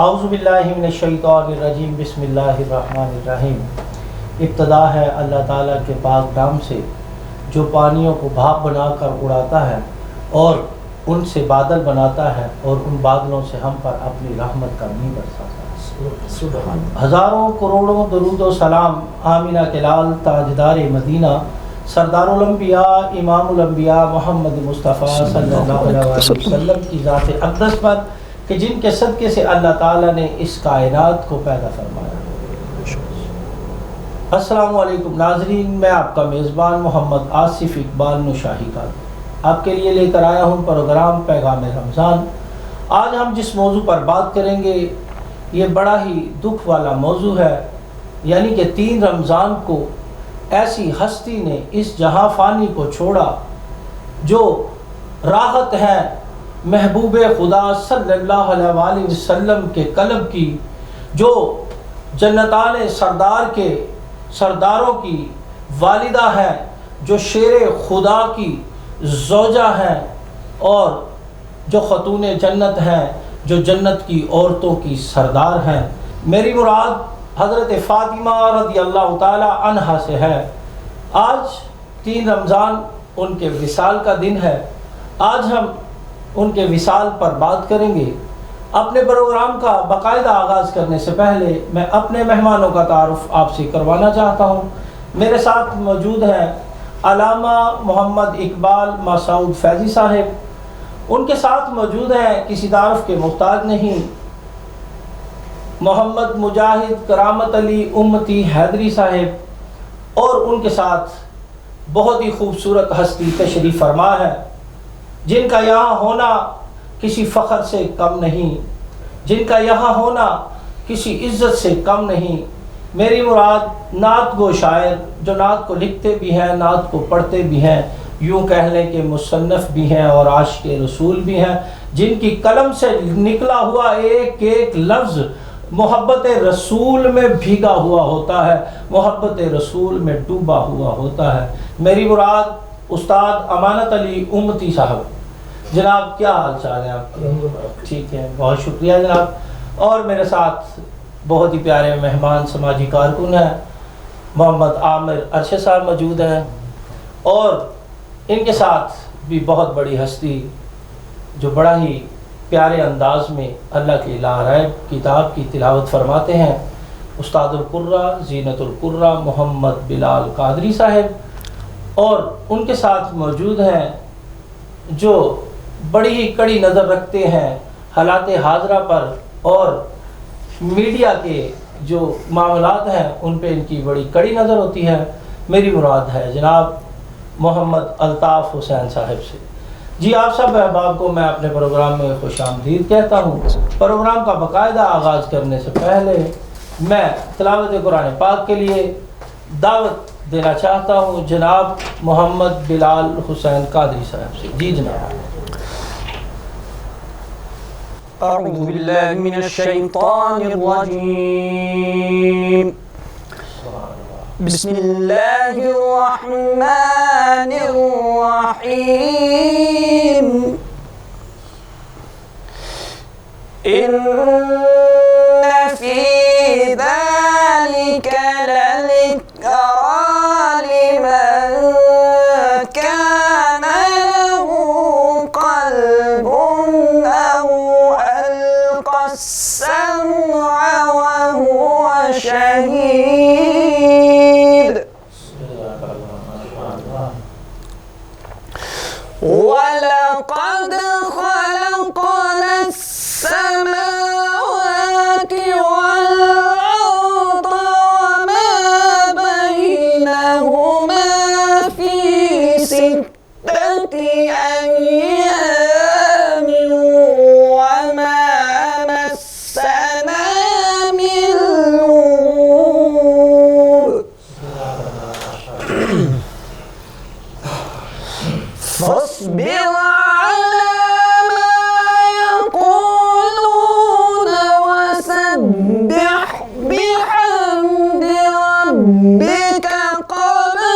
اعوذ باللہ من الشیطان الرجیم بسم اللہ الرحمن الرحیم۔ ابتدا ہے اللہ تعالیٰ کے پاک نام سے جو پانیوں کو بھاپ بنا کر اڑاتا ہے اور ان سے بادل بناتا ہے اور ان بادلوں سے ہم پر اپنی رحمت کا می برساتا ہے۔ ہزاروں کروڑوں درود و سلام آمینہ کے لال تاجدار مدینہ سردار الانبیاء امام الانبیاء محمد مصطفیٰ صلی اللہ علیہ وسلم کی ذات اقدس پر کہ جن کے صدقے سے اللہ تعالیٰ نے اس کائنات کو پیدا فرمایا۔ السلام علیکم ناظرین، میں آپ کا میزبان محمد آصف اقبال نشاہی کا آپ کے لیے لے کر آیا ہوں پروگرام پیغام رمضان۔ آج ہم جس موضوع پر بات کریں گے یہ بڑا ہی دکھ والا موضوع ہے، یعنی کہ 3 رمضان کو ایسی ہستی نے اس جہاں فانی کو چھوڑا جو راحت ہے محبوب خدا صلی اللہ علیہ وآلہ وسلم کے قلب کی، جو جنتان سردار کے سرداروں کی والدہ ہے، جو شیر خدا کی زوجہ ہے اور جو خاتون جنت ہیں، جو جنت کی عورتوں کی سردار ہیں۔ میری مراد حضرت فاطمہ رضی اللہ تعالی عنہا سے ہے۔ آج 3 رمضان ان کے وصال کا دن ہے۔ آج ہم ان کے وصال پر بات کریں گے۔ اپنے پروگرام کا باقاعدہ آغاز کرنے سے پہلے میں اپنے مہمانوں کا تعارف آپ سے کروانا چاہتا ہوں۔ میرے ساتھ موجود ہیں علامہ محمد اقبال مسعود فیضی صاحب، ان کے ساتھ موجود ہیں کسی تعارف کے محتاج نہیں محمد مجاہد کرامت علی امتی حیدری صاحب، اور ان کے ساتھ بہت ہی خوبصورت ہستی تشریف فرما ہے جن کا یہاں ہونا کسی فخر سے کم نہیں، جن کا یہاں ہونا کسی عزت سے کم نہیں۔ میری مراد نعت گو شاعر، جو نعت کو لکھتے بھی ہیں، نعت کو پڑھتے بھی ہیں، یوں کہہ لیں کہ مصنف بھی ہیں اور عاشق رسول بھی ہیں، جن کی قلم سے نکلا ہوا ایک ایک لفظ محبت رسول میں بھیگا ہوا ہوتا ہے، محبت رسول میں ڈوبا ہوا ہوتا ہے۔ میری مراد استاد امانت علی امتی صاحب۔ جناب کیا حال چال ہے آپ کے؟ ٹھیک ہے، بہت شکریہ جناب۔ اور میرے ساتھ بہت ہی پیارے مہمان سماجی کارکن ہیں، محمد عامر ارشد صاحب موجود ہیں، اور ان کے ساتھ بھی بہت بڑی ہستی جو بڑا ہی پیارے انداز میں اللہ کی لاریب کتاب کی تلاوت فرماتے ہیں، استاد القرہ زینت القرہ محمد بلال قادری صاحب، اور ان کے ساتھ موجود ہیں جو بڑی ہی کڑی نظر رکھتے ہیں حالات حاضرہ پر اور میڈیا کے جو معاملات ہیں ان پہ ان کی بڑی کڑی نظر ہوتی ہے۔ میری مراد ہے جناب محمد الطاف حسین صاحب سے۔ جی آپ سب احباب کو میں اپنے پروگرام میں خوش آمدید کہتا ہوں۔ پروگرام کا باقاعدہ آغاز کرنے سے پہلے میں تلاوت قرآن پاک کے لیے دعوت دینا چاہتا ہوں جناب محمد بلال حسین قادری صاحب سے۔ جی جناب۔ اعوذ باللہ من الشیطان الرجیم، بسم اللہ الرحمن الرحیم، ان فی ذلک لذکری لمن کان له قلب او القى السمع وهو شہید، وَلَقَدْ خَلَقْنَا السَّمَاوَاتِ وَالْأَرْضَ وَمَا بَيْنَهُمَا فِي 6 أَيَّامٍ وَمَا مَسَّنَا مِن لُّغُوبٍ، فاصبر على ما يقولون وسبح بحمد ربك قبل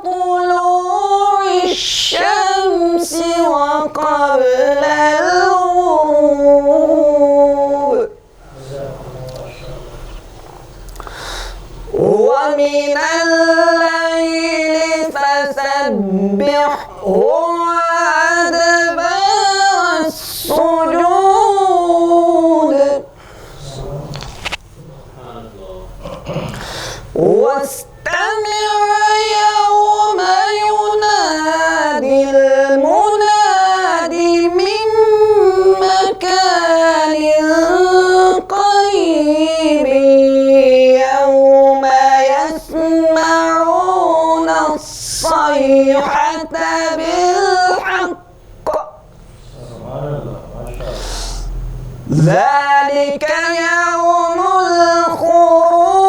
طلوع الشمس وقبل الغروب، وسبحه أدبار السجود واستمع يوم ينادي المنادي من مكان قريب يوم يسمعون الصيحة بالحق ذلك يوم الخروج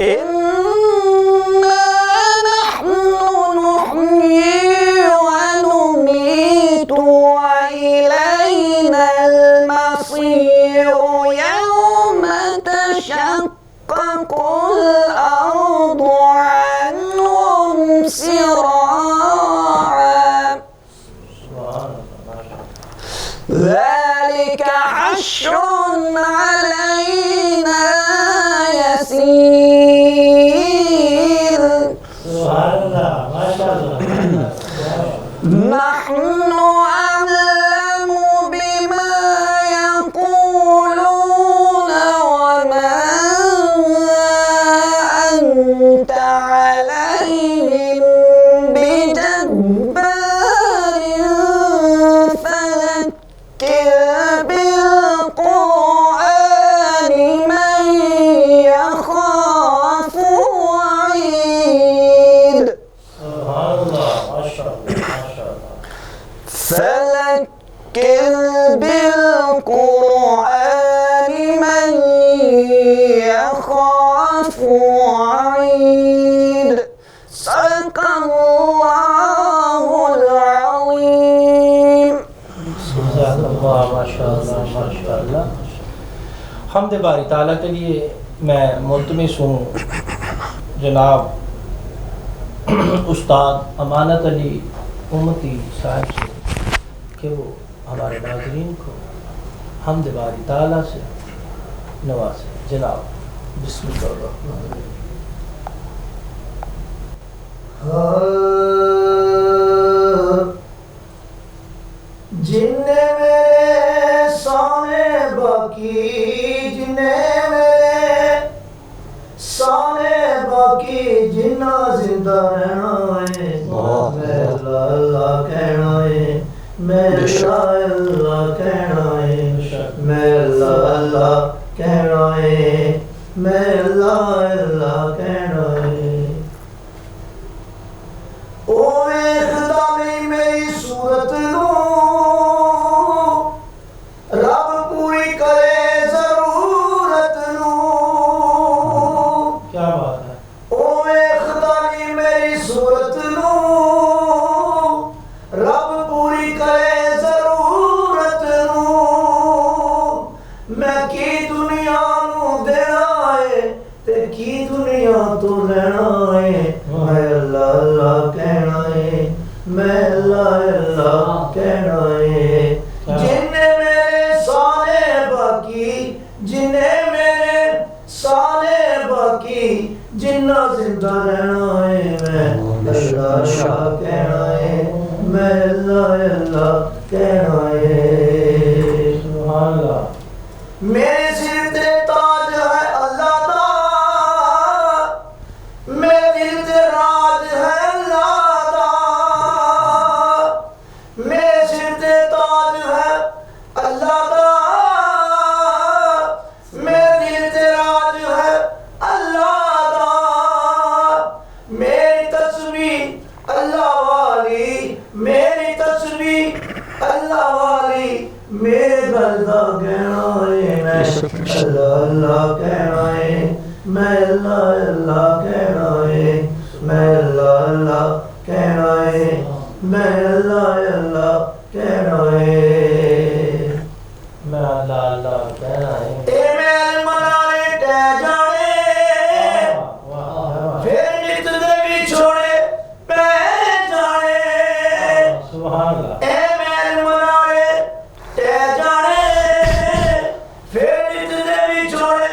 إنا نحن نحيي ونميت وإلينا المصير يوم تشقق الأرض عنهم سراعا ذلك حشر علينا يسير نحن أعلم بما يقولون وما أنت عليهم بجبار فذكر بالقرآن من يخاف وعيد فذكر بالقرآن من يخاف وعيد صدق الله العظيم ماشاءاللہ حمد باری تعالیٰ کے لیے میں ملتمس ہوں جناب استاد امانت علی امتی صاحب سے کہ وہ ہمارے ناظرین کو حمد باری تعالیٰ سے نوازے. جناب بسم اللہ الرحمن الرحیم. جن نے میرے سامنے باقی جن نے میرے سامنے باقی جنہ زندہ رہنا ہے میں اللہ کہنا ہے میں اللہ کہنا ہے میں اللہ کہنا ہے میں اللہ کہنا ہے. او خدا میں میری صورت نو رب پوری کرے ضرورت نو. کیا بات ہے. او خدا میں میری صورت نو رب پوری کرے ضرورت نو. میں کی دنیا نو دینا ہے تے کی دنیا تو لینا ہے میں اللہ کہنا ہے میں اللہ کہنا ہے. جن نے میرے سانے باقی جن نے میرے سانے باقی جنہ زندہ رہنا ہے میں اللہ کہنا ہے میں اللہ کہنا ہے. سبحان اللہ. میرے سر تے تاج ہے اللہ دا میرے دل تے راج ہے اللہ دا. میرے سر تے تاج ہے اللہ دا میرے دل تے راج ہے اللہ دا. میری تصویر اللہ والی میری تصویر اللہ والی میرے گل دا کہنا ہے میں اللہ کہنا ہے میں اللہ کہنا ہے میں اللہ کہنا ہے میں اللہ کہنا ہے میں اللہ کہنا ہے. اے میل منارے ٹہ جانے پھر نت دے بھی چھوڑے پہ جانے. سبحان اللہ. اے میل منارے ٹہ جانے پھر نت دے بھی چھوڑے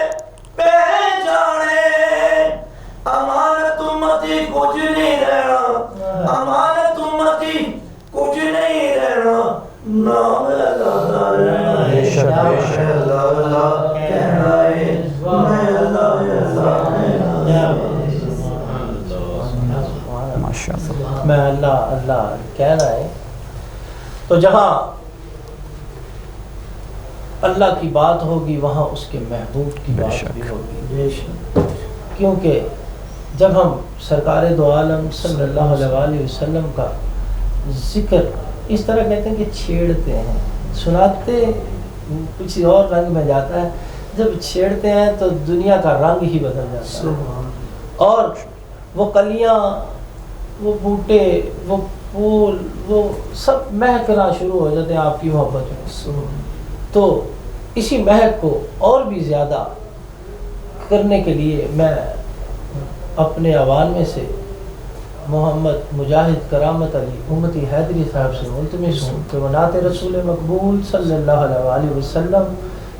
میں اللہ اللہ کہہ رہا ہے تو جہاں اللہ کی بات ہوگی وہاں اس کے محبوب کی بات بھی ہوگی. کیونکہ جب ہم سرکار دو عالم صلی اللہ علیہ وسلم کا ذکر اس طرح کہتے ہیں کہ چھیڑتے ہیں، سناتے کچھ اور رنگ میں جاتا ہے، جب چھیڑتے ہیں تو دنیا کا رنگ ہی بدل جاتا ہے، اور وہ کلیاں، وہ بوٹے، وہ پھول، وہ سب مہکنا شروع ہو جاتے ہیں آپ کی محبت میں. تو اسی مہک کو اور بھی زیادہ کرنے کے لیے میں اپنے عوان میں سے محمد مجاہد کرامت علی امتی حیدری صاحب سے ملتمس ہوں کہ وہ نعت رسول مقبول صلی اللہ علیہ وسلم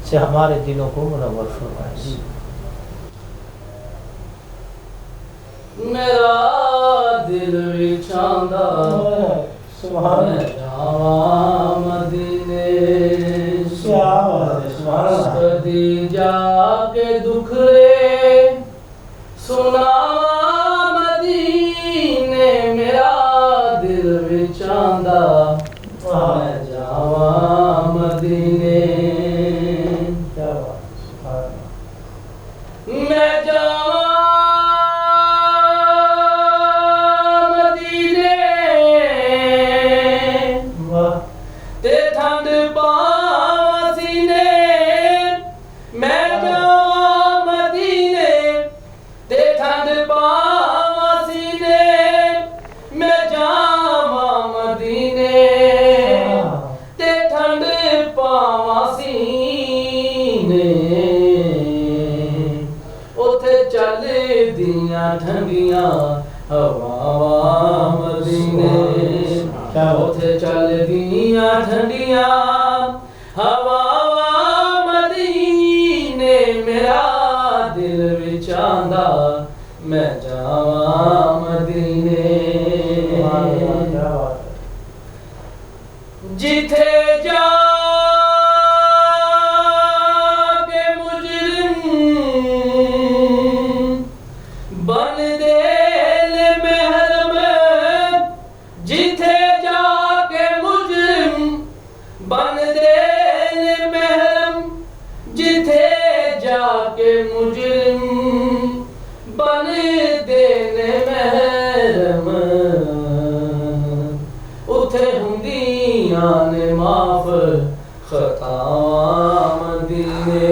سے ہمارے دلوں کو منور فرمائے. میرا دل وچھاندا سبحان جاواں مدینے کدی جا کے دکھڑے سناواں مدینے میرا دل وچھاندا میں جاواں مدینے میں جاواں ٹھنڈیاں ہواواں مدینے اوتھے چل دیاں ٹھنڈیاں ہواواں مدینے میرا دل وچھاندا میں جاواں مدینے جتھے جا معاف خطاواں مدینے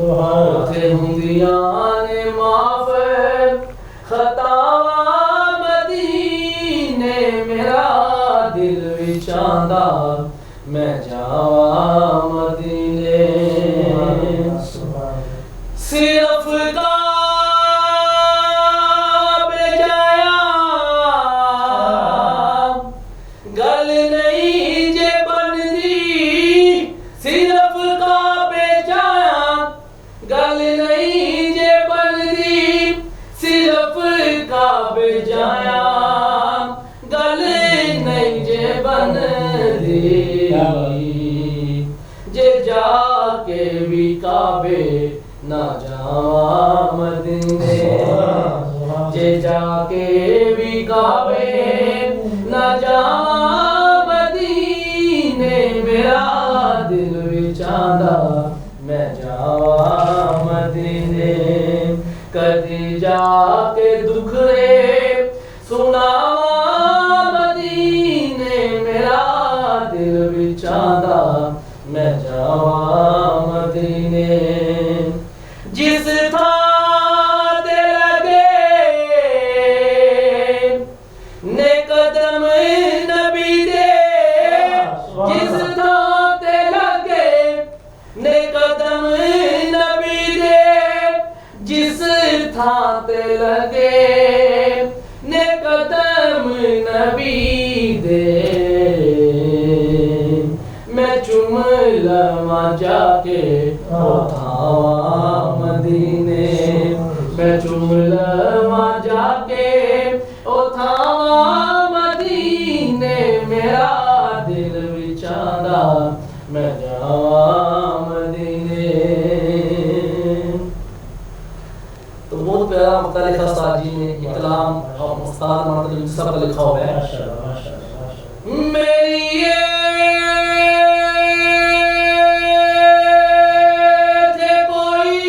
اوتھے ہوندیاں نے معاف خطاواں مدینے میرا دل وچھاندا میں جاواں مدینے صرف جے جا کے بھی کعبے نہ جاواں مدینے جے جا کے بھی کعبے نہ جاواں مدینے میرا دل وچھاندا میں جاواں مدینے کدی جا کے دکھڑے سناواں مدینے میرا دل وچھاندا میں جاواں مدینے جس تھاں تے لگے نے قدم نبی دے جس تھاں تے لگے نے قدم نبی دے جس تھاں تے لگے نے قدم نبی دے میں چوم لواں جا کے اوتھاواں مدینے میں چوم لواں جا کے اوتھاواں مدینے میرا دل وچھاندا میں جاواں مدینے تو بہت پیارا مقالہ لکھا استاد جی نے، یہ کلام اور استاد مرتضی صاحب کا لکھا ہوا ہے. میری یہ تھے کوئی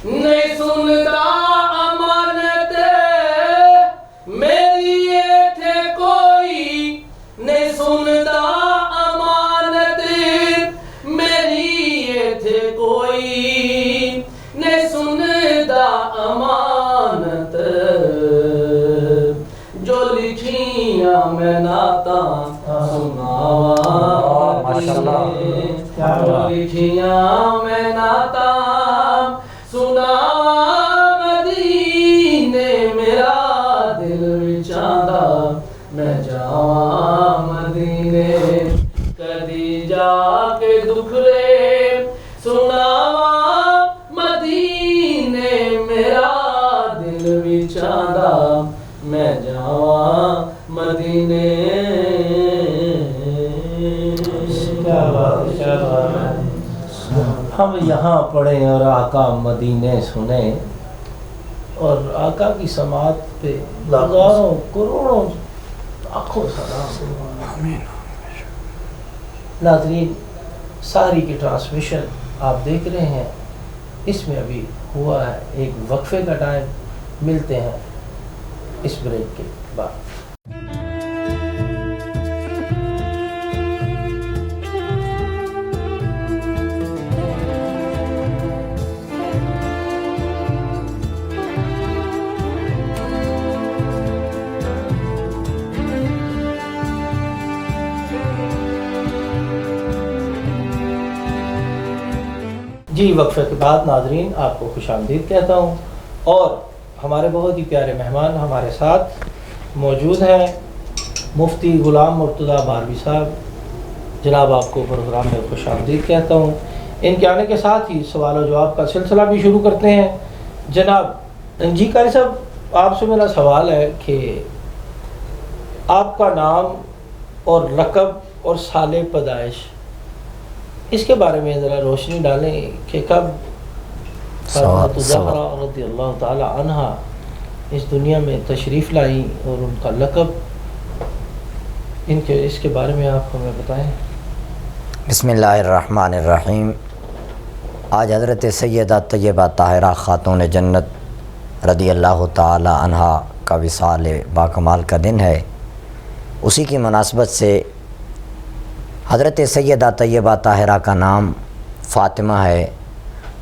نہیں سنتا امانت، میری یہ تھے کوئی نہیں سنتا امانت، میری یہ تھے کوئی نہیں سنتا امانت، جو لکھیاں میں نعتاں سناواں جو لکھیاں میں نعتاں سناواں مدینے میرا دل وچاندا میں جاواں مدینے کدی جا کے دکھڑے سناواں مدینے میرا دل وچاندا میں جاواں مدینے. ہم یہاں پڑھیں اور آقا مدینے سنیں، اور آقا کی سماعت پہ ہزاروں کروڑوں لاکھوں سلام. ناظرین، ساری کی ٹرانسمیشن آپ دیکھ رہے ہیں، اس میں ابھی ہوا ہے ایک وقفے کا ٹائم. ملتے ہیں اس بریک کے بعد. جی، وقفے کے بعد ناظرین آپ کو خوش آمدید کہتا ہوں، اور ہمارے بہت ہی پیارے مہمان ہمارے ساتھ موجود ہیں. مفتی غلام مرتضیٰ باربی صاحب، جناب آپ کو پروگرام میں خوش آمدید کہتا ہوں. ان کے آنے کے ساتھ ہی سوال و جواب کا سلسلہ بھی شروع کرتے ہیں. جناب جی قاری صاحب، آپ سے میرا سوال ہے کہ آپ کا نام اور لقب اور سال پیدائش، اس کے بارے میں ذرا روشنی ڈالیں کہ کب حضرت زہرا رضی اللہ تعالی عنہا اس دنیا میں تشریف لائی، اور ان کا لقب اس کے بارے میں آپ ہمیں بتائیں. بسم اللہ الرحمن الرحیم. آج حضرت سیدہ طیبہ طاہرہ خاتون جنت رضی اللہ تعالی عنہا کا وصال باکمال کا دن ہے. اسی کی مناسبت سے حضرت سیدہ طیبہ طاہرہ کا نام فاطمہ ہے،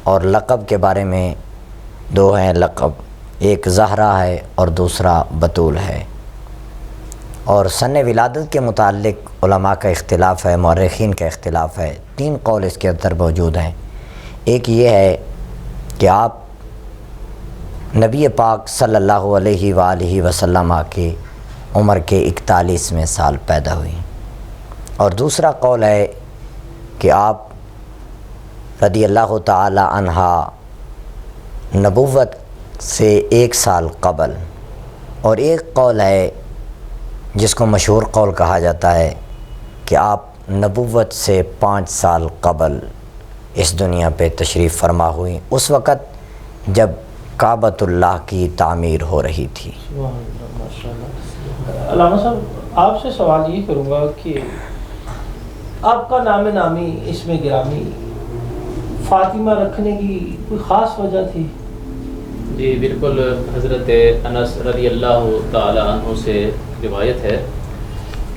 اور لقب کے بارے میں دو ہیں لقب، ایک زہرا ہے اور دوسرا بطول ہے. اور سن ولادت کے متعلق علماء کا اختلاف ہے، مورخین کا اختلاف ہے. 3 قول اس کے اندر موجود ہیں. ایک یہ ہے کہ آپ نبی پاک صلی اللہ علیہ وآلہ وسلم کی عمر کے 41ویں سال پیدا ہوئی، اور دوسرا قول ہے کہ آپ رضی اللہ تعالی عنہا نبوت سے 1 سال قبل، اور ایک قول ہے جس کو مشہور قول کہا جاتا ہے کہ آپ نبوت سے 5 سال قبل اس دنیا پہ تشریف فرما ہوئی، اس وقت جب کعبۃ اللہ کی تعمیر ہو رہی تھی. علامہ صاحب، آپ سے سوال یہ کروں گا کہ آپ کا نام نامی اسم گرامی فاطمہ رکھنے کی کوئی خاص وجہ تھی؟ جی بالکل، حضرت انس رضی اللہ تعالی عنہ سے روایت ہے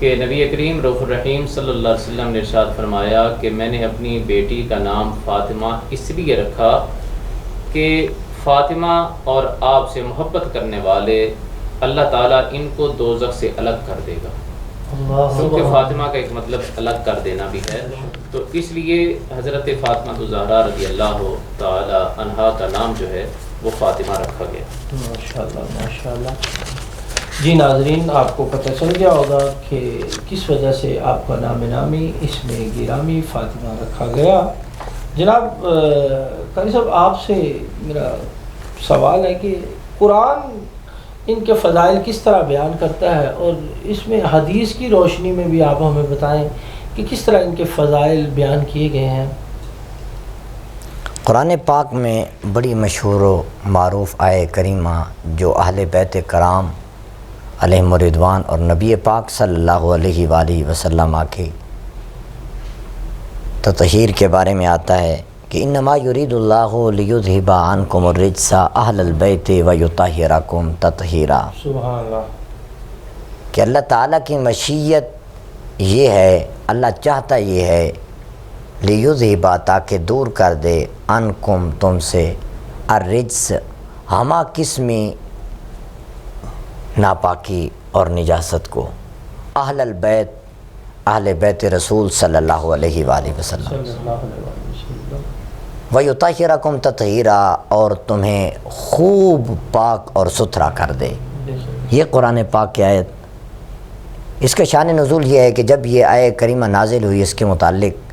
کہ نبی کریم رؤوف الرحیم صلی اللہ علیہ وسلم نے ارشاد فرمایا کہ میں نے اپنی بیٹی کا نام فاطمہ اس لیے رکھا کہ فاطمہ اور آپ سے محبت کرنے والے اللہ تعالیٰ ان کو دوزخ سے الگ کر دے گا، کیونکہ فاطمہ کا ایک مطلب الگ کر دینا بھی ہے. تو اس لیے حضرت فاطمہ الزہرا رضی اللہ تعالی عنہا کا نام جو ہے وہ فاطمہ رکھا گیا. ماشاءاللہ ماشاءاللہ. جی ناظرین، آپ کو پتہ چل گیا ہوگا کہ کس وجہ سے آپ کا نام نامی اسم گرامی فاطمہ رکھا گیا. جناب قاری صاحب، آپ سے میرا سوال ہے کہ قرآن ان کے فضائل کس طرح بیان کرتا ہے، اور اس میں حدیث کی روشنی میں بھی آپ ہمیں بتائیں کہ کس طرح ان کے فضائل بیان کیے گئے ہیں. قرآن پاک میں بڑی مشہور و معروف آیہ کریمہ جو اہل بیت کرام علیہم الرضوان اور نبی پاک صلی اللہ علیہ وآلہ وسلم کے تطہیر کے بارے میں آتا ہے کہ انما یرید اللہ لیذھب عنکم الرجس اہل البیت ویطہرکم تطہیرا، سبحان اللہ، کہ اللہ تعالیٰ کی مشیت یہ ہے، اللہ چاہتا یہ ہے لیذھب تاکہ دور کر دے عنکم تم سے الرجس ہما قسمی ناپاکی اور نجاست کو، اہل البیت اہل بیت رسول صلی اللہ علیہ وآلہ وسلم، صلی اللہ علیہ وسلم، وَيُطَهِّرَكُمْ تَطْهِيرًا اور تمہیں خوب پاک اور ستھرا کر دے۔ یہ قرآن پاک کی آیت، اس کا شان نزول یہ ہے کہ جب یہ آیہ کریمہ نازل ہوئی اس کے متعلق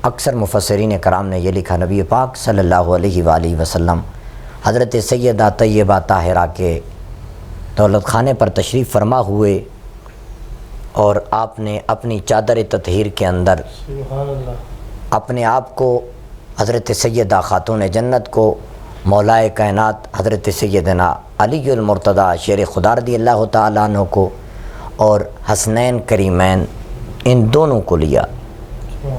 اکثر مفسرین کرام نے یہ لکھا، نبی پاک صلی اللہ علیہ وآلہ وسلم حضرت سیدہ طیبہ طاہرہ کے دولت خانے پر تشریف فرما ہوئے اور آپ نے اپنی چادر تطہیر کے اندر سبحان اللہ، اپنے آپ کو حضرت سیدہ خاتون جنت کو مولائے کائنات حضرت سیدنا علی المرتضیٰ شیر خدا رضی اللہ تعالیٰ عنہ کو اور حسنین کریمین ان دونوں کو لیا،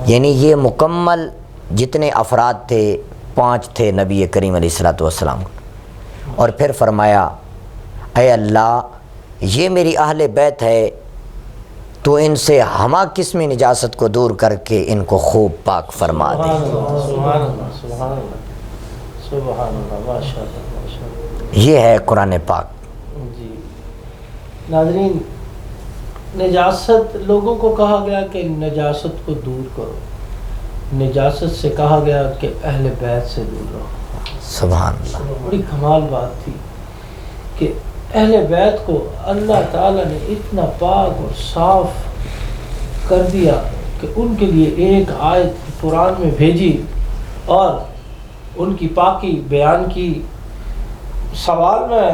یعنی یہ مکمل جتنے افراد تھے 5 تھے نبی کریم علیہ الصلوۃ والسلام، اور پھر فرمایا اے اللہ یہ میری اہل بیت ہے تو ان سے ہما قسمی نجاست کو دور کر کے ان کو خوب پاک فرما دے۔ سبحان اللہ، سبحان اللہ، سبحان اللہ، ماشاء اللہ، ماشاء اللہ۔ یہ ہے قرآن پاک۔ جی ناظرین، نجاست لوگوں کو کہا گیا کہ نجاست کو دور کرو، نجاست سے کہا گیا کہ اہل بیت سے دور رہو۔ سبحان اللہ، بڑی کمال بات تھی کہ اہل بیت کو اللہ تعالیٰ نے اتنا پاک اور صاف کر دیا کہ ان کے لیے ایک آیت قرآن میں بھیجی اور ان کی پاکی بیان کی۔ سوال میں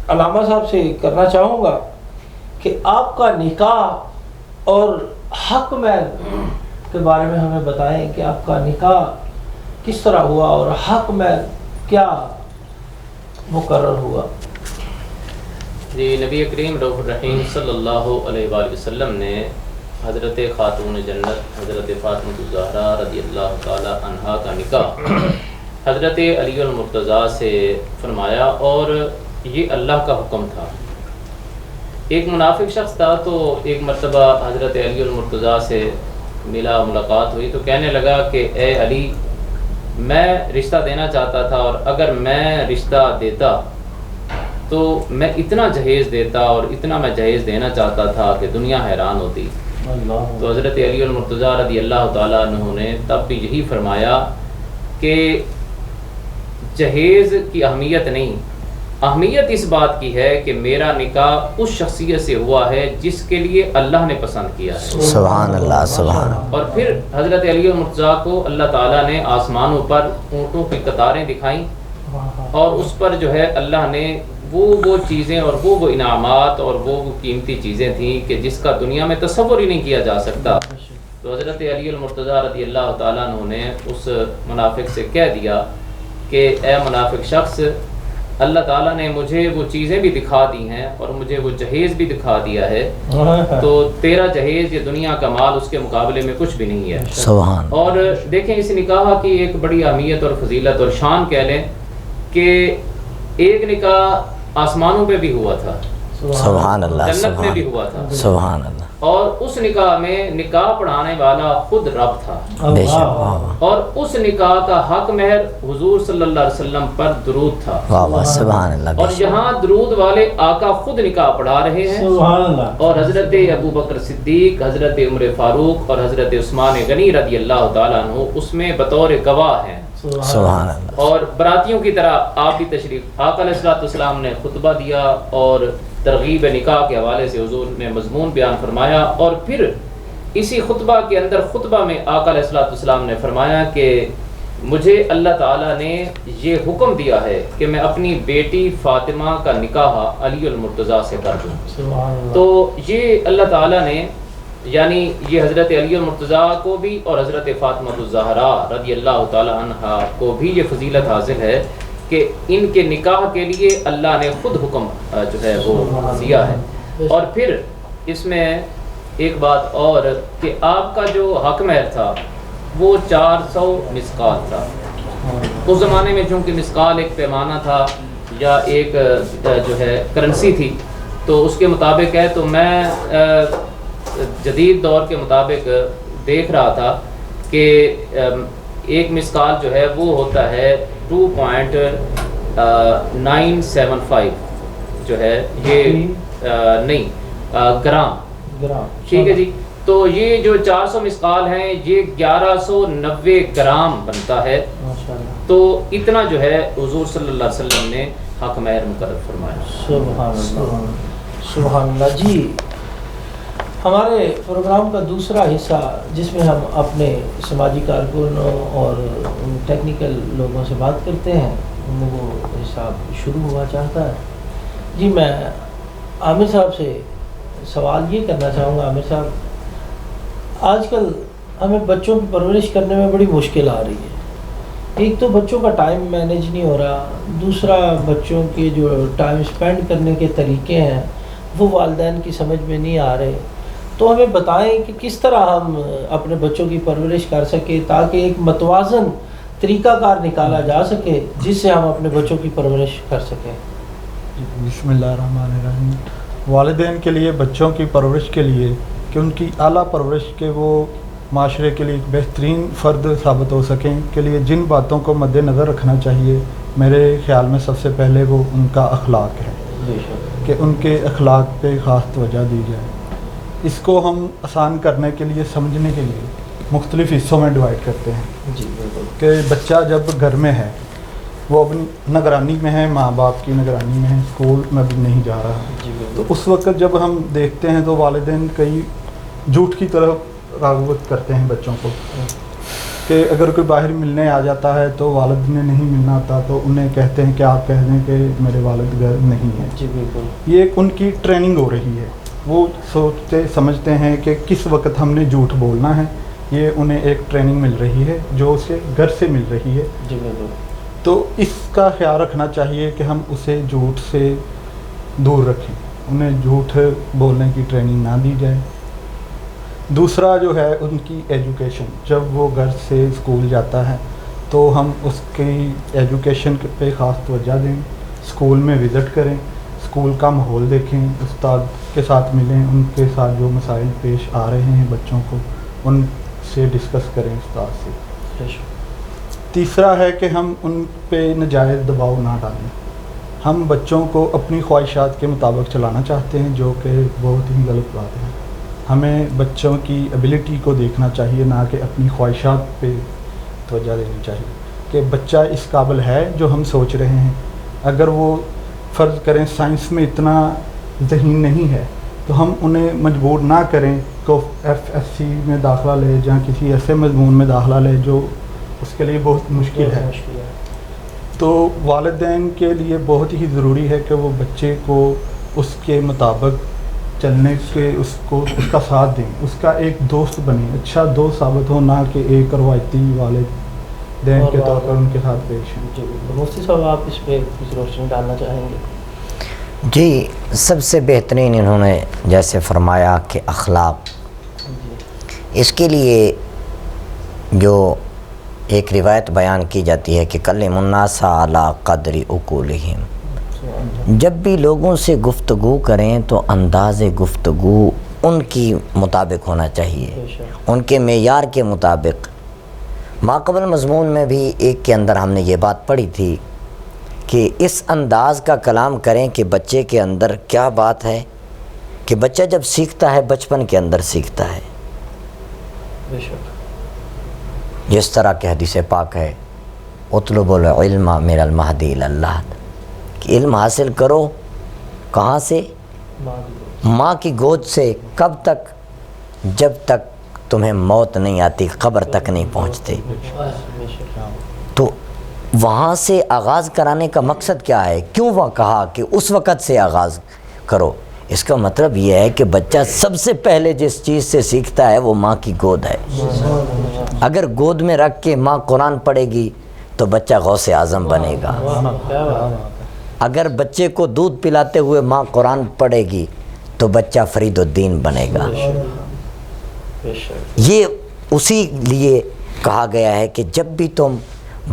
علامہ صاحب سے کرنا چاہوں گا کہ آپ کا نکاح اور حق محل کے بارے میں ہمیں بتائیں کہ آپ کا نکاح کس طرح ہوا اور حق محل کیا مقرر ہوا۔ جی، نبی کریم رؤوف الرحیم صلی اللہ علیہ وآلہ وسلم نے حضرت خاتون جنت حضرت فاطمہ الزہرا رضی اللہ تعالی عنہا کا نکاح حضرت علی المرتضیٰ سے فرمایا، اور یہ اللہ کا حکم تھا۔ ایک منافق شخص تھا تو ایک مرتبہ حضرت علی المرتضیٰ سے ملاقات ہوئی تو کہنے لگا کہ اے علی، میں رشتہ دینا چاہتا تھا، اور اگر میں رشتہ دیتا تو میں اتنا جہیز دیتا اور اتنا میں جہیز دینا چاہتا تھا کہ دنیا حیران ہوتی۔ تو حضرت علی المرتضیٰ رضی اللہ تعالیٰ عنہ نے تب بھی یہی فرمایا کہ جہیز کی اہمیت نہیں، اہمیت اس بات کی ہے کہ میرا نکاح اس شخصیت سے ہوا ہے جس کے لیے اللہ نے پسند کیا ہے۔ سبحان اللہ، سبحان اللہ۔ اور پھر حضرت علی المرتضیٰ کو اللہ تعالیٰ نے آسمانوں پر اونٹوں کی قطاریں دکھائیں، اور اس پر جو ہے اللہ نے وہ چیزیں اور وہ انعامات اور وہ قیمتی چیزیں تھیں کہ جس کا دنیا میں تصور ہی نہیں کیا جا سکتا۔ تو حضرت علی المرتضیٰ رضی اللہ تعالیٰ عنہ نے اس منافق سے کہہ دیا کہ اے منافق شخص، اللہ تعالیٰ نے مجھے وہ چیزیں بھی دکھا دی ہیں اور مجھے وہ جہیز بھی دکھا دیا ہے، تو تیرا جہیز یہ دنیا کا مال اس کے مقابلے میں کچھ بھی نہیں ہے۔ سبحان اللہ۔ اور دیکھیں اس نکاح کی ایک بڑی اہمیت اور فضیلت اور شان کہہ لیں کہ ایک نکاح آسمانوں پہ بھی ہوا تھا، سبحان اللہ، جنت میں بھی ہوا تھا، سبحان اللہ، اور اس نکاح میں نکاح پڑھانے والا خود رب تھا، بے شک، واہ واہ، اور اس نکاح کا حق مہر حضور صلی اللہ علیہ وسلم پر درود تھا، واہ واہ، سبحان اللہ، اور بے شک، یہاں درود والے آقا خود نکاح پڑھا رہے ہیں، سبحان اللہ، اور حضرت ابو بکر صدیق، حضرت عمر فاروق اور حضرت عثمان غنی رضی اللہ تعالیٰ عنہ اس میں بطور گواہ ہیں، سبحان اللہ، اور براتیوں کی طرح آپ بھی تشریف، آقا علیہ الصلوۃ والسلام نے خطبہ دیا اور ترغیب نکاح کے حوالے سے حضور نے مضمون بیان فرمایا، اور پھر اسی خطبہ کے اندر خطبہ میں آقا علیہ الصلوۃ والسلام نے فرمایا کہ مجھے اللہ تعالیٰ نے یہ حکم دیا ہے کہ میں اپنی بیٹی فاطمہ کا نکاح علی المرتضیٰ سے کر دوں۔ تو یہ اللہ تعالیٰ نے یعنی یہ حضرت علی المرتضیٰ کو بھی اور حضرت فاطمہ الزہرا رضی اللہ تعالی عنہا کو بھی یہ فضیلت حاصل ہے کہ ان کے نکاح کے لیے اللہ نے خود حکم جو ہے وہ دیا ہے۔ اور پھر اس میں ایک بات اور کہ آپ کا جو حق مہر تھا وہ 400 مسقال تھا۔ اس زمانے میں چونکہ مسقال ایک پیمانہ تھا یا ایک جو ہے کرنسی تھی، تو اس کے مطابق ہے، تو میں جدید دور کے مطابق دیکھ رہا تھا کہ ایک مسقال جو ہے وہ ہوتا ہے 2.975 جو ہے یہ نہیں گرام، ٹھیک ہے جی۔ تو یہ جو 400 مسقال ہیں یہ 1190 گرام بنتا ہے، تو اتنا جو ہے حضور صلی اللہ علیہ وسلم نے حق مہر مقرر فرمایا۔ سبحان اللہ، سبحان اللہ۔ جی ہمارے پروگرام کا دوسرا حصہ جس میں ہم اپنے سماجی کارکنوں اور ٹیکنیکل لوگوں سے بات کرتے ہیں، وہ حصہ شروع ہوا چاہتا ہے۔ جی میں عامر صاحب سے سوال یہ کرنا چاہوں گا۔ عامر صاحب، آج کل ہمیں بچوں کی پرورش کرنے میں بڑی مشکل آ رہی ہے۔ ایک تو بچوں کا ٹائم مینیج نہیں ہو رہا، دوسرا بچوں کے جو ٹائم سپینڈ کرنے کے طریقے ہیں وہ والدین کی سمجھ میں نہیں آ رہے۔ تو ہمیں بتائیں کہ کس طرح ہم اپنے بچوں کی پرورش کر سکیں تاکہ ایک متوازن طریقہ کار نکالا جا سکے جس سے ہم اپنے بچوں کی پرورش کر سکیں۔ بسم اللہ الرحمن الرحیم۔ والدین کے لیے بچوں کی پرورش کے لیے کہ ان کی اعلیٰ پرورش کے وہ معاشرے کے لیے ایک بہترین فرد ثابت ہو سکیں کے لیے جن باتوں کو مد نظر رکھنا چاہیے، میرے خیال میں سب سے پہلے وہ ان کا اخلاق ہے کہ ان کے اخلاق پہ خاص توجہ دی جائے۔ اس کو ہم آسان کرنے کے لیے، سمجھنے کے لیے مختلف حصوں میں ڈیوائڈ کرتے ہیں کہ بچہ جب گھر میں ہے وہ اپنی نگرانی میں ہے، ماں باپ کی نگرانی میں ہے، اسکول میں بھی نہیں جا رہا، تو اس وقت جب ہم دیکھتے ہیں تو والدین کئی جھوٹ کی طرف راغبت کرتے ہیں بچوں کو کہ اگر کوئی باہر ملنے آ جاتا ہے تو والد نے نہیں ملنا آتا تو انہیں کہتے ہیں کہ آپ کہہ دیں کہ میرے والد گھر نہیں ہیں۔ جی بالکل، یہ ایک ان کی ٹریننگ ہو رہی ہے، وہ سوچتے سمجھتے ہیں کہ کس وقت ہم نے جھوٹ بولنا ہے، یہ انہیں ایک ٹریننگ مل رہی ہے جو اسے گھر سے مل رہی ہے۔ جی بالکل، تو اس کا خیال رکھنا چاہیے کہ ہم اسے جھوٹ سے دور رکھیں، انہیں جھوٹ بولنے کی ٹریننگ نہ دی جائے۔ دوسرا جو ہے ان کی ایجوکیشن، جب وہ گھر سے اسکول جاتا ہے تو ہم اس کی ایجوکیشن پہ خاص توجہ دیں، اسکول میں وزٹ کریں، اسکول کا ماحول دیکھیں، استاد کے ساتھ ملیں، ان کے ساتھ جو مسائل پیش آ رہے ہیں بچوں کو ان سے ڈسکس کریں استاد سے۔ تیسرا ہے کہ ہم ان پہ ناجائز دباؤ نہ ڈالیں۔ ہم بچوں کو اپنی خواہشات کے مطابق چلانا چاہتے ہیں جو کہ بہت ہی غلط بات ہے۔ ہمیں بچوں کی ایبلٹی کو دیکھنا چاہیے، نہ کہ اپنی خواہشات پہ توجہ دینی چاہیے کہ بچہ اس قابل ہے جو ہم سوچ رہے ہیں۔ اگر وہ فرض کریں سائنس میں اتنا ذہین نہیں ہے تو ہم انہیں مجبور نہ کریں کہ FSC میں داخلہ لے یا کسی ایسے مضمون میں داخلہ لے جو اس کے لیے بہت مشکل ہے۔ تو والدین کے لیے بہت ہی ضروری ہے کہ وہ بچے کو اس کے مطابق چلنے کے اس کا ساتھ دیں، اس کا ایک دوست بنیں، اچھا دوست ثابت ہو، نہ کہ ایک روایتی والدین کے طور پر ان کے ساتھ پیش ہیں۔ مفتی صاحب آپ اس پہ کچھ روشنی ڈالنا چاہیں گے؟ جی، سب سے بہترین انہوں نے جیسے فرمایا کہ اخلاق، اس کے لیے جو ایک روایت بیان کی جاتی ہے کہ کلم الناس علی قدر عقولہم، جب بھی لوگوں سے گفتگو کریں تو انداز گفتگو ان کی مطابق ہونا چاہیے، ان کے معیار کے مطابق۔ ماقبل مضمون میں بھی ایک کے اندر ہم نے یہ بات پڑھی تھی کہ اس انداز کا کلام کریں کہ بچے کے اندر کیا بات ہے، کہ بچہ جب سیکھتا ہے بچپن کے اندر سیکھتا ہے، بے شک جس طرح کہ حدیث پاک ہے اطلب العلم من المہدی الی اللحد، کہ علم حاصل کرو کہاں سے؟ ماں کی گود سے۔ کب تک؟ جب تک تمہیں موت نہیں آتی، قبر تک نہیں پہنچتے۔ تو وہاں سے آغاز کرانے کا مقصد کیا ہے؟ کیوں وہ کہا کہ اس وقت سے آغاز کرو؟ اس کا مطلب یہ ہے کہ بچہ سب سے پہلے جس چیز سے سیکھتا ہے وہ ماں کی گود ہے. اگر گود میں رکھ کے ماں قرآن پڑھے گی تو بچہ غوث اعظم بنے گا. اگر بچے کو دودھ پلاتے ہوئے ماں قرآن پڑھے گی تو بچہ فرید الدین بنے گا. یہ اسی لیے کہا گیا ہے کہ جب بھی تم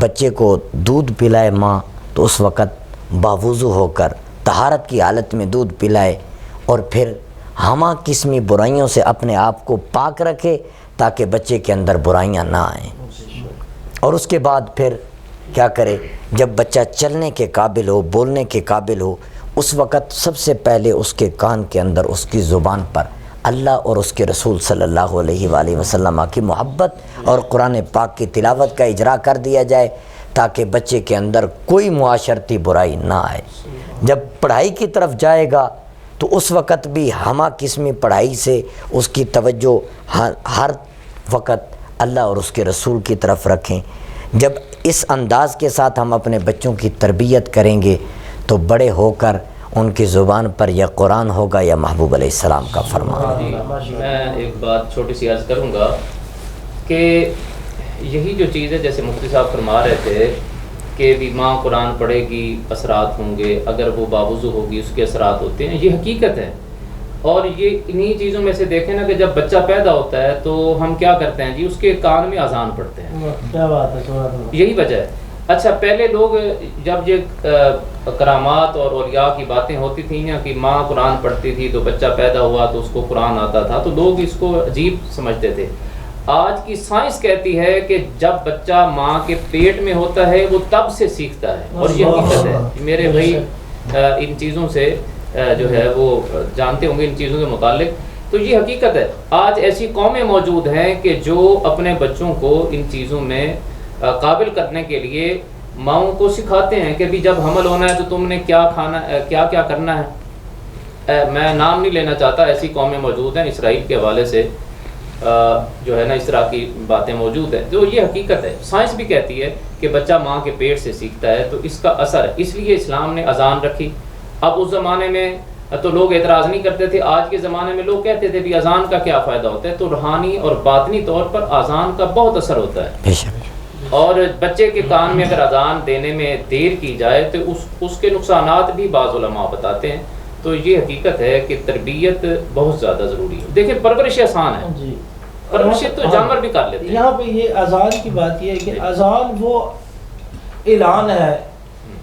بچے کو دودھ پلائے ماں تو اس وقت باوضو ہو کر طہارت کی حالت میں دودھ پلائے اور پھر ہمہ قسمی برائیوں سے اپنے آپ کو پاک رکھے تاکہ بچے کے اندر برائیاں نہ آئیں. اور اس کے بعد پھر کیا کرے؟ جب بچہ چلنے کے قابل ہو، بولنے کے قابل ہو، اس وقت سب سے پہلے اس کے کان کے اندر، اس کی زبان پر اللہ اور اس کے رسول صلی اللہ علیہ وآلہ وسلم کی محبت اور قرآن پاک کی تلاوت کا اجرا کر دیا جائے تاکہ بچے کے اندر کوئی معاشرتی برائی نہ آئے. جب پڑھائی کی طرف جائے گا تو اس وقت بھی ہمہ قسمی پڑھائی سے اس کی توجہ ہر وقت اللہ اور اس کے رسول کی طرف رکھیں. جب اس انداز کے ساتھ ہم اپنے بچوں کی تربیت کریں گے تو بڑے ہو کر ان کی زبان پر یا قرآن ہوگا یا محبوب علیہ السلام کا فرمان. میں ایک بات چھوٹی سی عرض کروں گا کہ یہی جو چیز ہے، جیسے مفتی صاحب فرما رہے تھے کہ بھی ماں قرآن پڑھے گی اثرات ہوں گے، اگر وہ باوضو ہوگی اس کے اثرات ہوتے ہیں، یہ حقیقت ہے. اور یہ انہی چیزوں میں سے دیکھیں نا کہ جب بچہ پیدا ہوتا ہے تو ہم کیا کرتے ہیں جی، اس کے کان میں اذان پڑھتے ہیں. کیا بات ہے، یہی وجہ ہے. اچھا پہلے لوگ جب یہ کرامات اور اولیاء کی باتیں ہوتی تھیں یا کہ ماں قرآن پڑھتی تھی تو بچہ پیدا ہوا تو اس کو قرآن آتا تھا تو لوگ اس کو عجیب سمجھتے تھے. آج کی سائنس کہتی ہے کہ جب بچہ ماں کے پیٹ میں ہوتا ہے وہ تب سے سیکھتا ہے. اور یہ حقیقت ہے. میرے بھائی ان چیزوں سے جو ہے وہ جانتے ہوں گے ان چیزوں کے متعلق. تو یہ حقیقت ہے. آج ایسی قومیں موجود ہیں کہ جو اپنے بچوں کو ان چیزوں میں قابل کرنے کے لیے ماؤں کو سکھاتے ہیں کہ بھی جب حمل ہونا ہے تو تم نے کیا کھانا، کیا کیا کرنا ہے. میں نام نہیں لینا چاہتا، ایسی قومیں موجود ہیں اسرائیل کے حوالے سے جو ہے نا اس طرح کی باتیں موجود ہیں. تو یہ حقیقت ہے. سائنس بھی کہتی ہے کہ بچہ ماں کے پیٹ سے سیکھتا ہے تو اس کا اثر ہے. اس لیے اسلام نے اذان رکھی. اب اس زمانے میں تو لوگ اعتراض نہیں کرتے تھے. آج کے زمانے میں لوگ کہتے تھے بھی اذان کا کیا فائدہ ہوتا ہے. تو روحانی اور باطنی طور پر اذان کا بہت اثر ہوتا ہے. اور بچے کے کان میں اگر اذان دینے میں دیر کی جائے تو اس کے نقصانات بھی بعض علماء بتاتے ہیں. تو یہ حقیقت ہے کہ تربیت بہت زیادہ ضروری ہے. دیکھیں پرورش آسان ہے جی، پرورش تو جانور بھی کر لیتے ہیں. یہاں پہ یہ اذان کی بات یہ ہے کہ اذان وہ اعلان ہے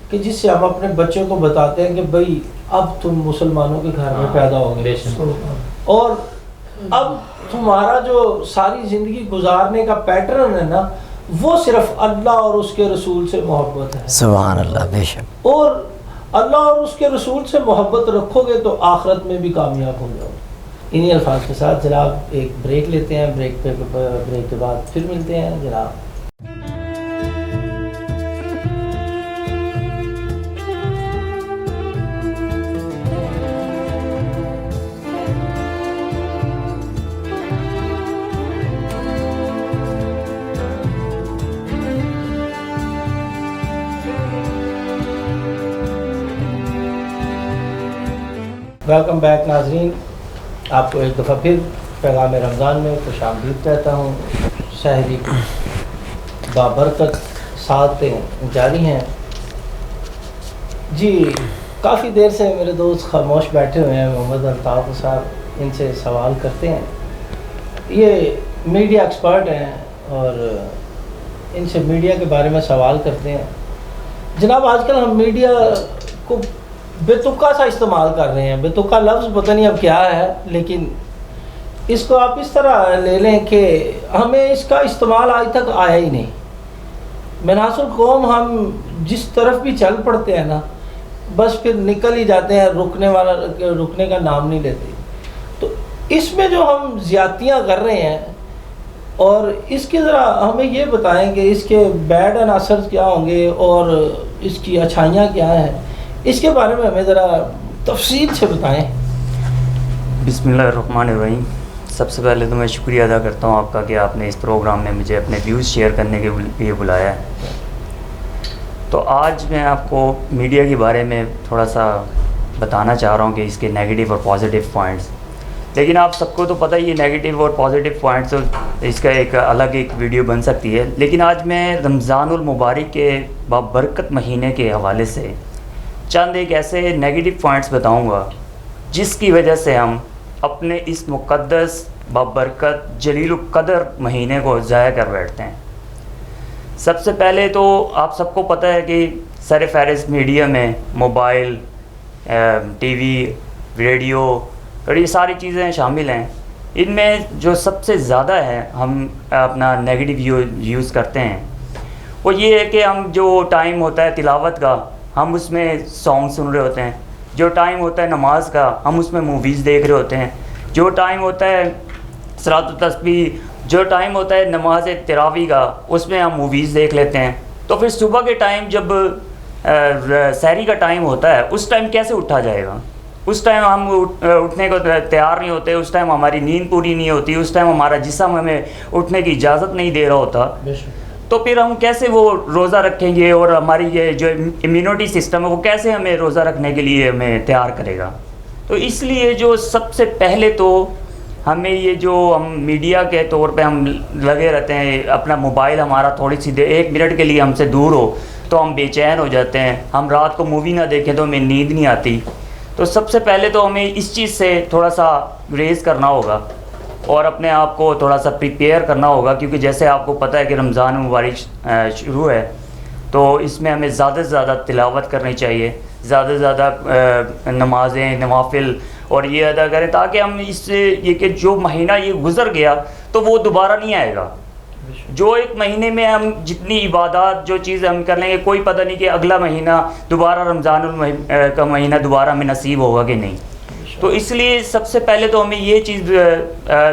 کہ جس سے ہم اپنے بچوں کو بتاتے ہیں کہ بھئی اب تم مسلمانوں کے گھر میں پیدا ہو گئے اور اب تمہارا جو ساری زندگی گزارنے کا پیٹرن ہے نا وہ صرف اللہ اور اس کے رسول سے محبت ہے. سبحان اللہ. بے شک. اور اللہ اور اس کے رسول سے محبت رکھو گے تو آخرت میں بھی کامیاب ہو جاؤ گے. انہی الفاظ کے ساتھ جناب ایک بریک لیتے ہیں. بریک کے بعد پھر ملتے ہیں جناب. ویلکم بیک ناظرین. آپ کو ایک دفعہ پھر پیغام رمضان میں خوش آمدید کہتا ہوں. شہری بابرکت ساتیں جاری ہیں جی. کافی دیر سے میرے دوست خاموش بیٹھے ہوئے ہیں. محمد الطاف صاحب ان سے سوال کرتے ہیں. یہ میڈیا ایکسپرٹ ہیں اور ان سے میڈیا کے بارے میں سوال کرتے ہیں. جناب آج کل ہم میڈیا کو بے تکا سا استعمال کر رہے ہیں. بے تکا لفظ پتہ نہیں اب کیا ہے لیکن اس کو آپ اس طرح لے لیں کہ ہمیں اس کا استعمال آج تک آیا ہی نہیں. مناص القوم ہم جس طرف بھی چل پڑتے ہیں نا بس پھر نکل ہی جاتے ہیں. رکنے کا نام نہیں لیتے. تو اس میں جو ہم زیادتیاں کر رہے ہیں اور اس کے ذرا ہمیں یہ بتائیں کہ اس کے بیڈ عناصر کیا ہوں گے اور اس کی اچھائیاں کیا ہیں. اس کے بارے میں ہمیں ذرا تفصیل سے بتائیں. بسم اللہ الرحمن الرحیم. سب سے پہلے تو میں شکریہ ادا کرتا ہوں آپ کا کہ آپ نے اس پروگرام میں مجھے اپنے ویوز شیئر کرنے کے لیے بلایا ہے. تو آج میں آپ کو میڈیا کے بارے میں تھوڑا سا بتانا چاہ رہا ہوں کہ اس کے نیگیٹو اور پازیٹیو پوائنٹس. لیکن آپ سب کو تو پتہ ہی ہے نیگیٹو اور پازیٹیو پوائنٹس، اس کا ایک الگ ایک ویڈیو بن سکتی ہے. لیکن آج میں رمضان المبارک کے بابرکت مہینے کے حوالے سے چند ایک ایسے نیگیٹو پوائنٹس بتاؤں گا جس کی وجہ سے ہم اپنے اس مقدس بابرکت جلیل القدر مہینے کو ضائع کر بیٹھتے ہیں. سب سے پہلے تو آپ سب کو پتہ ہے کہ سر فہرست میڈیا میں موبائل، ٹی وی، ریڈیو اور یہ ساری چیزیں شامل ہیں. ان میں جو سب سے زیادہ ہے ہم اپنا نیگیٹو یوز کرتے ہیں وہ یہ ہے کہ ہم جو ٹائم ہوتا ہے تلاوت کا ہم اس میں سانگ سن رہے ہوتے ہیں، جو ٹائم ہوتا ہے نماز کا ہم اس میں موویز دیکھ رہے ہوتے ہیں، جو ٹائم ہوتا ہے صلاۃ التسبیح، جو ٹائم ہوتا ہے نماز تراویح کا اس میں ہم موویز دیکھ لیتے ہیں. تو پھر صبح کے ٹائم جب سحری کا ٹائم ہوتا ہے اس ٹائم کیسے اٹھا جائے گا؟ اس ٹائم ہم اٹھنے کو تیار نہیں ہوتے، اس ٹائم ہماری نیند پوری نہیں ہوتی، اس ٹائم ہمارا جسم ہمیں اٹھنے کی اجازت نہیں دے رہا ہوتا. تو پھر ہم کیسے وہ روزہ رکھیں گے اور ہماری یہ جو امیونٹی سسٹم ہے وہ کیسے ہمیں روزہ رکھنے کے لیے ہمیں تیار کرے گا؟ تو اس لیے جو سب سے پہلے تو ہمیں یہ جو ہم میڈیا کے طور پہ ہم لگے رہتے ہیں، اپنا موبائل ہمارا تھوڑی سی 1 منٹ کے لیے ہم سے دور ہو تو ہم بے چین ہو جاتے ہیں، ہم رات کو مووی نہ دیکھیں تو ہمیں نیند نہیں آتی. تو سب سے پہلے تو ہمیں اس چیز سے تھوڑا سا گریز کرنا ہوگا اور اپنے آپ کو تھوڑا سا پریپیئر کرنا ہوگا، کیونکہ جیسے آپ کو پتہ ہے کہ رمضان مبارک شروع ہے تو اس میں ہمیں زیادہ سے زیادہ تلاوت کرنی چاہیے، زیادہ سے زیادہ نمازیں نوافل اور یہ ادا کریں تاکہ ہم اس سے یہ کہ جو مہینہ یہ گزر گیا تو وہ دوبارہ نہیں آئے گا. جو ایک مہینے میں ہم جتنی عبادات جو چیزیں ہم کر لیں گے کوئی پتہ نہیں کہ اگلا مہینہ دوبارہ رمضان کا مہینہ دوبارہ ہمیں نصیب ہوگا کہ نہیں. تو اس لیے سب سے پہلے تو ہمیں یہ چیز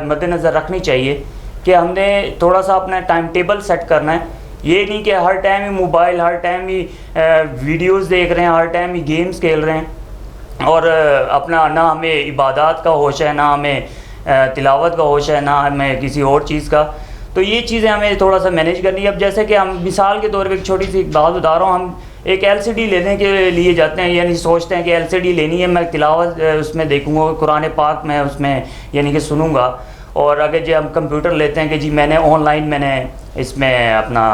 مد نظر رکھنی چاہیے کہ ہم نے تھوڑا سا اپنا ٹائم ٹیبل سیٹ کرنا ہے. یہ نہیں کہ ہر ٹائم ہی موبائل، ہر ٹائم ہی ویڈیوز دیکھ رہے ہیں، ہر ٹائم ہی گیمز کھیل رہے ہیں اور اپنا نہ ہمیں عبادات کا ہوش ہے، نہ ہمیں تلاوت کا ہوش ہے، نہ ہمیں کسی اور چیز کا. تو یہ چیزیں ہمیں تھوڑا سا مینیج کرنی ہے. اب جیسے کہ ہم مثال کے طور پہ ایک چھوٹی سی بات بتا رہا ہوں، ہم ایک LCD لینے کے لیے جاتے ہیں، یعنی سوچتے ہیں کہ LCD لینی ہے، میں تلاوت اس میں دیکھوں گا، قرآن پاک میں اس میں یعنی کہ سنوں گا. اور اگر جو ہم کمپیوٹر لیتے ہیں کہ جی میں نے آن لائن میں نے اس میں اپنا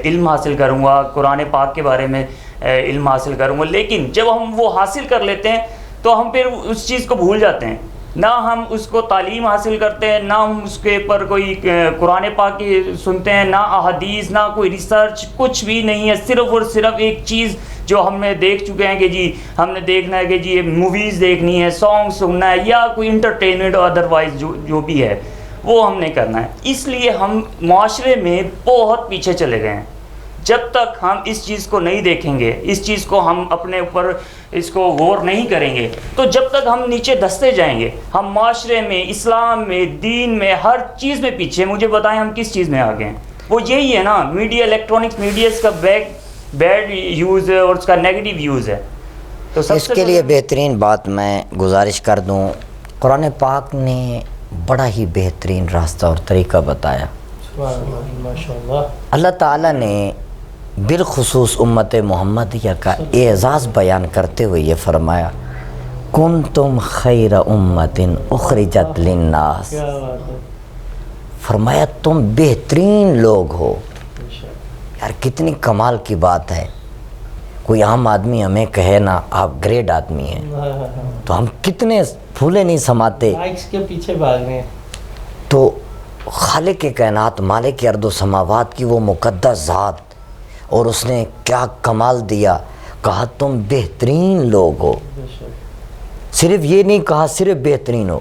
علم حاصل کروں گا، قرآن پاک کے بارے میں علم حاصل کروں گا. لیکن جب ہم وہ حاصل کر لیتے ہیں تو ہم پھر اس چیز کو بھول جاتے ہیں، نہ ہم اس کو تعلیم حاصل کرتے ہیں، نہ ہم اس کے اوپر کوئی قرآن پاک کی سنتے ہیں، نہ احادیث، نہ کوئی ریسرچ، کچھ بھی نہیں ہے. صرف اور صرف ایک چیز جو ہم نے دیکھ چکے ہیں کہ جی ہم نے دیکھنا ہے کہ جی موویز دیکھنی ہے، سانگ سننا ہے یا کوئی انٹرٹینمنٹ ادروائز جو بھی ہے وہ ہم نے کرنا ہے. اس لیے ہم معاشرے میں بہت پیچھے چلے گئے ہیں. جب تک ہم اس چیز کو نہیں دیکھیں گے، اس چیز کو ہم اپنے اوپر اس کو غور نہیں کریں گے تو جب تک ہم نیچے دھستے جائیں گے. ہم معاشرے میں، اسلام میں، دین میں، ہر چیز میں پیچھے. مجھے بتائیں ہم کس چیز میں آگے ہیں؟ وہ یہی ہے نا، میڈیا، الیکٹرانکس میڈیاز کا بیڈ یوز ہے اور اس کا نیگیٹو یوز ہے. تو سب اس کے لیے بہترین بات میں گزارش کر دوں، قرآن پاک نے بڑا ہی بہترین راستہ اور طریقہ بتایا. اللہ تعالیٰ نے بالخصوص امت محمدیہ کا اعزاز بیان کرتے ہوئے یہ فرمایا، کنتم خیر امت اخرجت للناس، فرمایا تم بہترین لوگ ہو. یار کتنی کمال کی بات ہے. کوئی عام آدمی ہمیں کہے نا آپ گریٹ آدمی ہیں تو ہم کتنے پھولے نہیں سماتے، لائکس کے پیچھے بھاگ رہے ہیں. تو خالق کائنات، مالک ارض و سماوات کی وہ مقدس ذات، اور اس نے کیا کمال دیا، کہا تم بہترین لوگ ہو. صرف یہ نہیں کہا صرف بہترین ہو،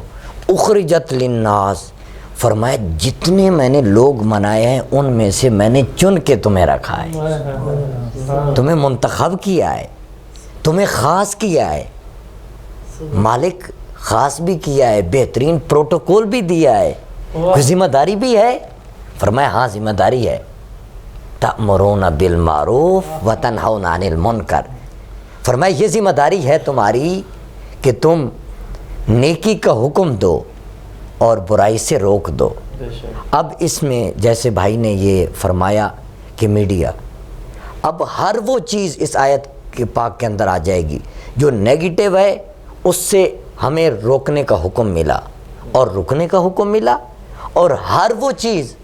اخرجت للناس، فرمایا جتنے میں نے لوگ منائے ہیں ان میں سے میں نے چن کے تمہیں رکھا ہے، تمہیں منتخب کیا ہے، تمہیں خاص کیا ہے. مالک خاص بھی کیا ہے، بہترین پروٹوکول بھی دیا ہے، کوئی ذمہ داری بھی ہے. فرمایا ہاں ذمہ داری ہے، تأمرون بالمعروف وتنہون عن المنکر. فرمایا یہ ذمہ داری ہے تمہاری کہ تم نیکی کا حکم دو اور برائی سے روک دو. اب اس میں جیسے بھائی نے یہ فرمایا کہ میڈیا، اب ہر وہ چیز اس آیت کے پاک کے اندر آ جائے گی جو نیگیٹو ہے اس سے ہمیں روکنے کا حکم ملا اور رکنے کا حکم ملا، اور ہر وہ چیز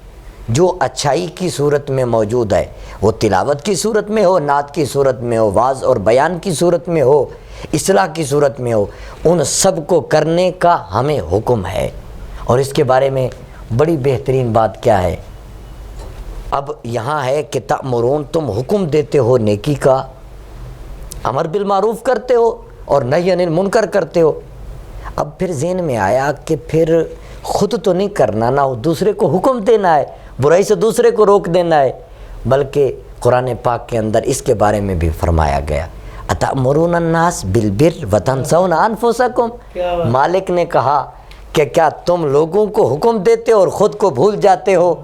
جو اچھائی کی صورت میں موجود ہے، وہ تلاوت کی صورت میں ہو، نعت کی صورت میں ہو، واعظ اور بیان کی صورت میں ہو، اصلاح کی صورت میں ہو، ان سب کو کرنے کا ہمیں حکم ہے۔ اور اس کے بارے میں بڑی بہترین بات کیا ہے، اب یہاں ہے کہ تأمرون، تم حکم دیتے ہو نیکی کا، امر بالمعروف کرتے ہو اور نہی عن المنکر کرتے ہو۔ اب پھر ذہن میں آیا کہ پھر خود تو نہیں کرنا، نہ دوسرے کو حکم دینا ہے، برائی سے دوسرے کو روک دینا ہے، بلکہ قرآن پاک کے اندر اس کے بارے میں بھی فرمایا گیا، اتأمرون الناس بالبر وتنسون انفسکم۔ مالک نے کہا کہ کیا تم لوگوں کو حکم دیتے ہو اور خود کو بھول جاتے ہو؟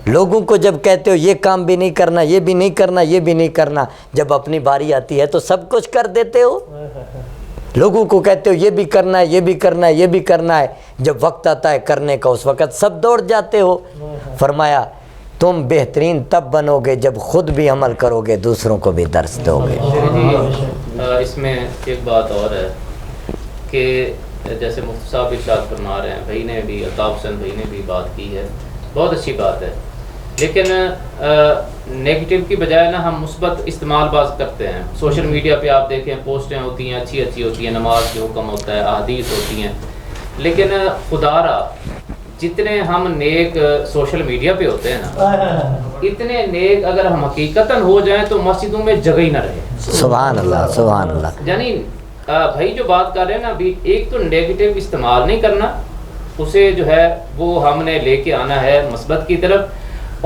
لوگوں کو جب کہتے ہو یہ کام بھی نہیں کرنا، یہ بھی نہیں کرنا، یہ بھی نہیں کرنا، جب اپنی باری آتی ہے تو سب کچھ کر دیتے ہو۔ لوگوں کو کہتے ہو یہ بھی کرنا ہے، یہ بھی کرنا ہے، یہ بھی کرنا ہے، جب وقت آتا ہے کرنے کا اس وقت سب دوڑ جاتے ہو۔ فرمایا تم بہترین تب بنو گے جب خود بھی عمل کرو گے، دوسروں کو بھی درس دو گے۔ اس میں ایک بات اور ہے کہ جیسے مفتی صاحب ارشاد فرما رہے ہیں، بھائی نے بھی، عطا حسین بھائی نے بھی بات کی ہے، بہت اچھی بات ہے، لیکن نیگیٹو کی بجائے نا ہم مثبت استعمال باز کرتے ہیں۔ سوشل میڈیا پہ آپ دیکھیں پوسٹیں ہوتی ہیں، اچھی اچھی ہوتی ہیں، نماز کے حکم ہوتا ہے، احادیث ہوتی ہیں، لیکن خدا را جتنے ہم نیک سوشل میڈیا پہ ہوتے ہیں نا، اتنے نیک اگر ہم حقیقتاً ہو جائیں تو مسجدوں میں جگہ ہی نہ رہے۔ سبحان اللہ، سبحان اللہ۔ یعنی بھائی جو بات کر رہے ہیں نا ابھی، ایک تو نیگیٹو استعمال نہیں کرنا، اسے جو ہے وہ ہم نے لے کے آنا ہے مثبت کی طرف،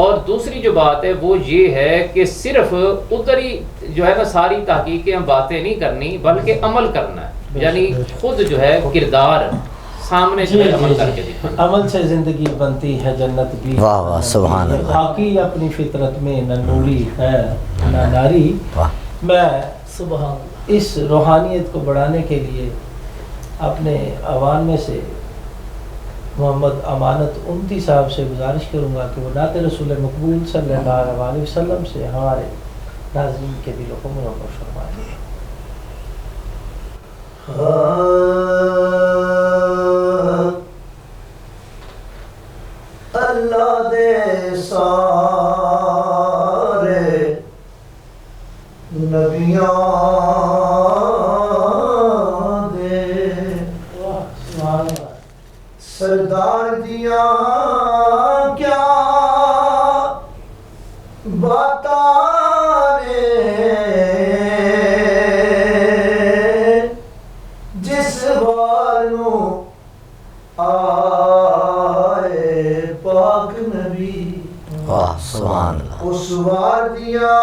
اور دوسری جو بات ہے وہ یہ ہے کہ صرف ادھر ہی جو ہے نا ساری تحقیقیں باتیں نہیں کرنی بلکہ عمل کرنا ہے، یعنی خود جو ہے کردار سامنے جو ہے عمل کر کے دکھانا۔ عمل سے زندگی بنتی ہے جنت بھی۔ واہ واہ، سبحان اللہ۔ خاکی اپنی فطرت میں نہ نوری ہے نہ ناری۔ میں اس روحانیت کو بڑھانے کے لیے اپنے عوام میں سے محمد امانت امتی صاحب سے گزارش کروں گا کہ وہ نعت رسول مقبول صلی اللہ علیہ وسلم سے ہمارے ناظرین کے دلوں کو منور فرمائیں۔ اللہ دے سارے نبیاں دے سردار دیاں کیا باتاں نے، جس والوں آئے پاک نبی، واہ سبحان اللہ۔ اس وار دیاں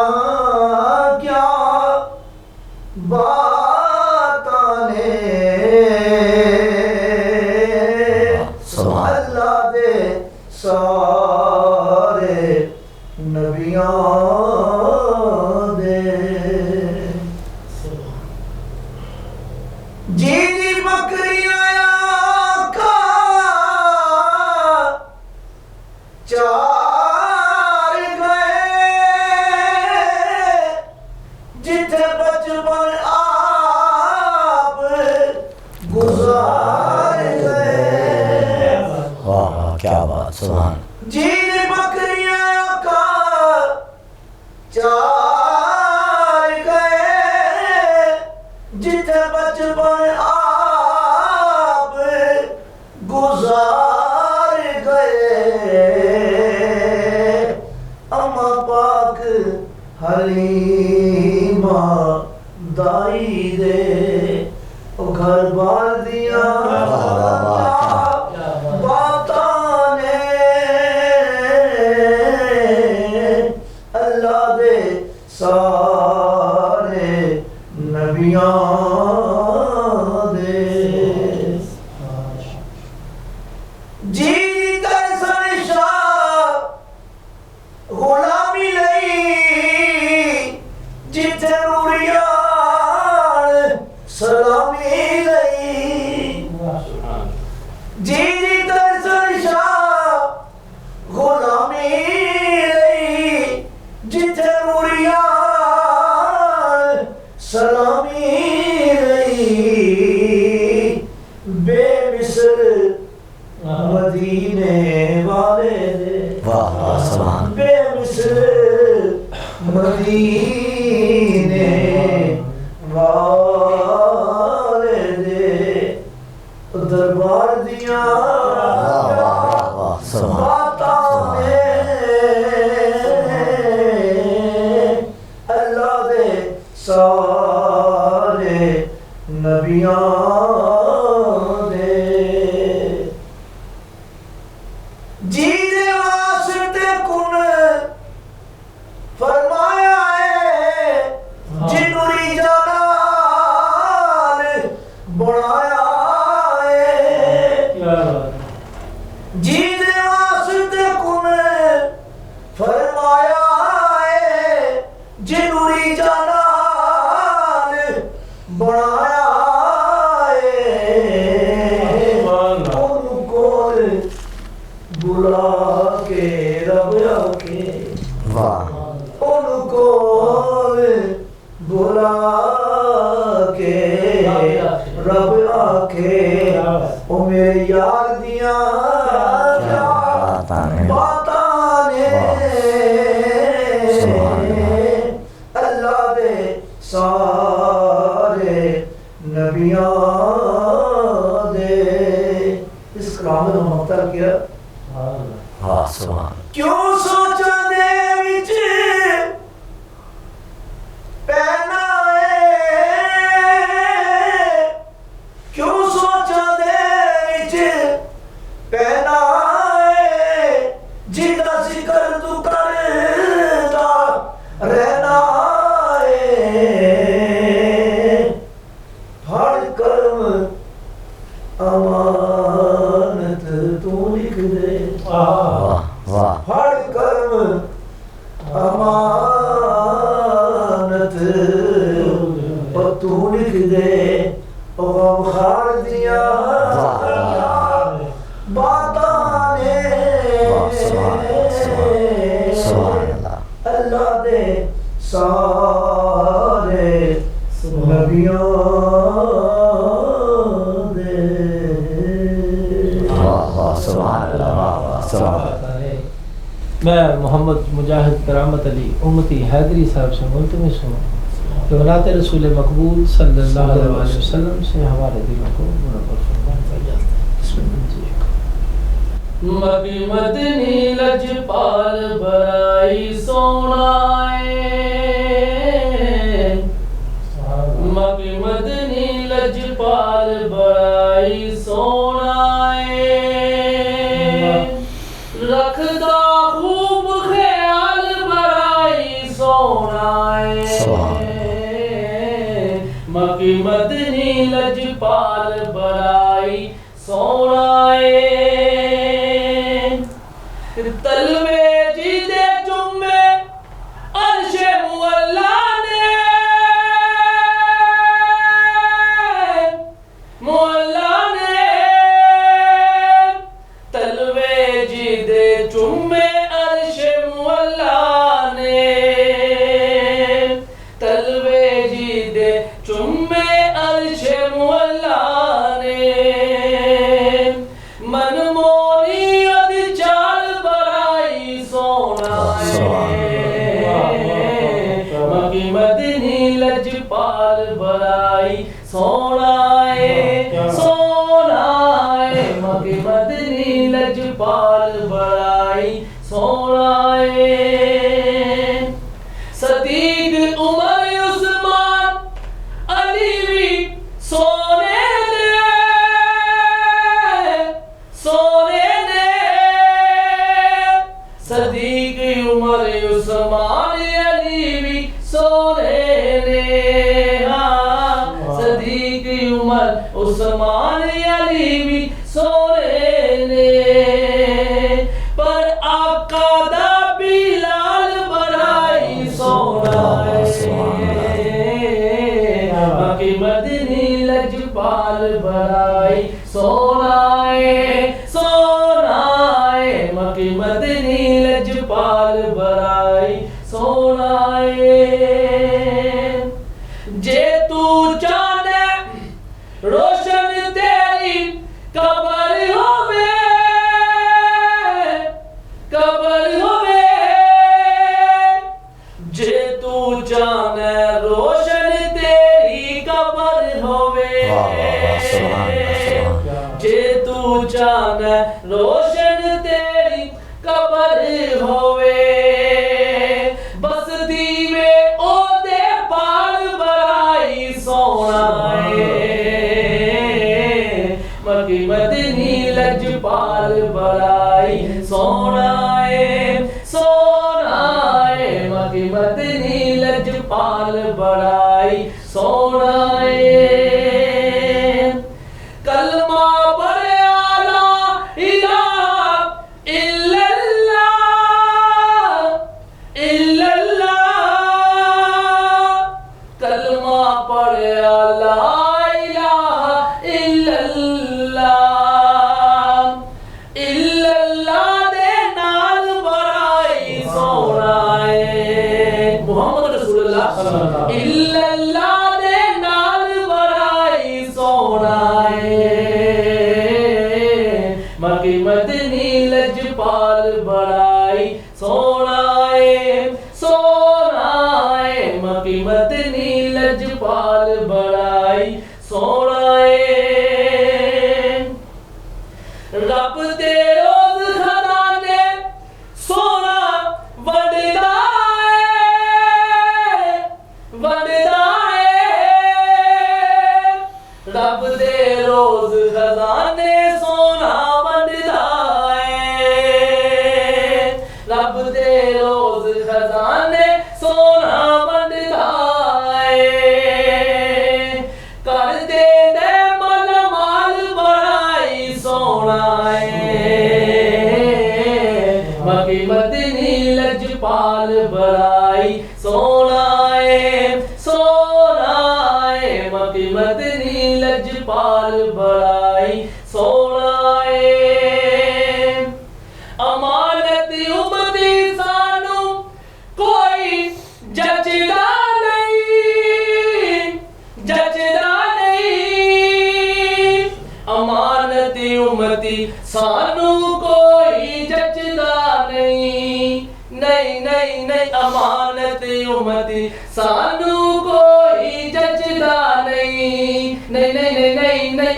کیا باتاں نے، اللہ دے سارے نبیاں دے جی جی بکریاں آقا چار گئے، جتھے بچپن آپ گزار گئے، واہ کیا بات، سبحان۔ جی بکریاں کا چار گئے، جتھے بچپن آپ گزار گئے، اما پاک حلیمہ دائی دے او گھر بار دیا باتاں نے، اللہ دے سارے نبیاں دے جی ترسن شاہ غلامی لئی، جتھے روریاں سلامی لئی، جی ترسن شاہ غلامی لئی، جتھے روریاں سلامی لئی، مدینے والے دے دربار دیاں باتاں نے اللہ دے سارے نبیاں دے جی دے واسطے کن فرمایا ہے جنوری جلال بنایا ہے جی دے واسطے کن فرمایا ہے جنوری جلال بنایا ہے ان کو بلا کے رب آکے ان کو بلا کے رب آکے او میرے یار دیاں باتاں نے اللہ دے سارے نبیاں دے اس کلام نے مختار کیا کیوں سوچا دے وچ پینا ہے کیوں سوچا دے وچ پینا ہے جدا ذکر تو کرتا رہنا ہے پھڑ کرم امانت تو لکھ دے پھڑ کرم امانت تو لکھ دے او غمخار دیا باتاں نے اللہ دے سارے نبیاں دے میں محمد مجاہد کرامت علی امتی حیدری صاحب سے ملتمس ہوں کہ ولایت رسول مقبول صلی اللہ علیہ وسلم سے ہمارے دلوں کو منور فرمائے. بسم اللہ. مکی مدنی لجپال برائی سونائے مکی مدنی لجپال برائی سونائے رکھدا خوب خیال برائی سونائے مکی مدنی لجپال برائی سونائے تلوے جی دے جمعے عرش مولا نے تلوے جی دے جمعے عرش مولا نے تلوے جی دے جمعے عرش مولا نے من مونی ادی چال برائی سونا مکی مدنی لجپال برائی سونا مکی مدنی لجپال برائی سونا صدیق عمر عثمان علی بھی سونے صدیق عمر عثمان علی بھی سونے صدیق عمر عثمان علی بھی سونے پر آقا دا بلال برائی سونا مکی مدنی لجپال برائی سونا مکی مدنی لجپال برائی سونا جے تو چاہنے روشن تیری قبر ہوئے جے تو ہے روشن تیری قبر ہوے بس دیوے او دے پال برائی سونا ہے مکی مدنی لجپال برائی سونا ہے سونا ہے مکی مدنی لجپال برائی سونا ہے کلمہ پڑھے لا الہ الا اللہ کلمہ پڑھے لا الہ الا اللہ دے نال برائی سونا ہے محمد رسول اللہ الا اللہ دے نال برائی سونا ہے مکی مدنی لجپال برائی سونا ہے سونا ہے مکی مدنی لجپال برائی سونا ہے رب دے روز خزانے سونا وڈدا ہے رب دے روز خزانے سونا وڈدا ہے رب دے روز خزانے سونا وڈدا ہے کر دے دے مال مال بڑائی سونا ہے مکی مدنی لجپال برائی سونا ہے سونا ہے مکی مدنی لجپال برائی سونا ہے امانت امتی سانو کوئی جچدا نہیں امانت امتی سانو کوئی جچدا نہیں امانت امتی سانو کوئی جچدا نہیں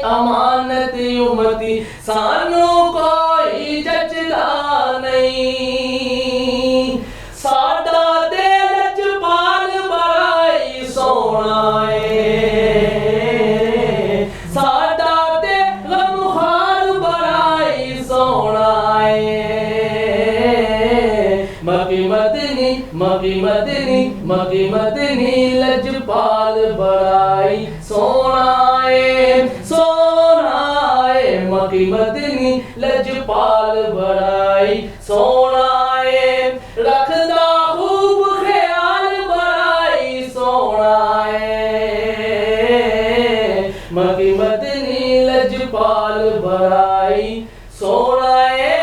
امانت امتی سانو کوئی جچدا نہیں ساڈا تے لجپال برائی سونا ہے ساڈا تے غمخوار برائی سونا ہے مکی مدنی لجپال برائی سونا ہے سونا ہے مکی مدنی لجپال برائی سونا ہے رکھدا خوب خیال برائی سونا ہے مکی مدنی لجپال برائی سونا ہے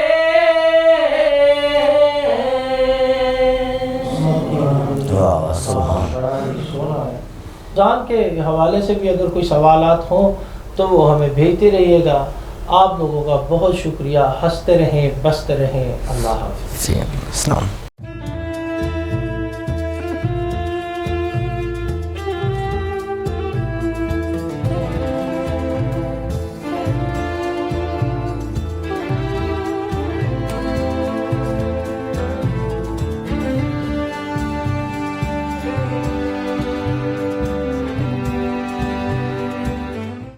رمضان کے حوالے سے بھی اگر کوئی سوالات ہوں تو وہ ہمیں بھیجتے رہیے گا. آپ لوگوں کا بہت شکریہ. ہنستے رہیں بستے رہیں. اللہ حافظ. السلام.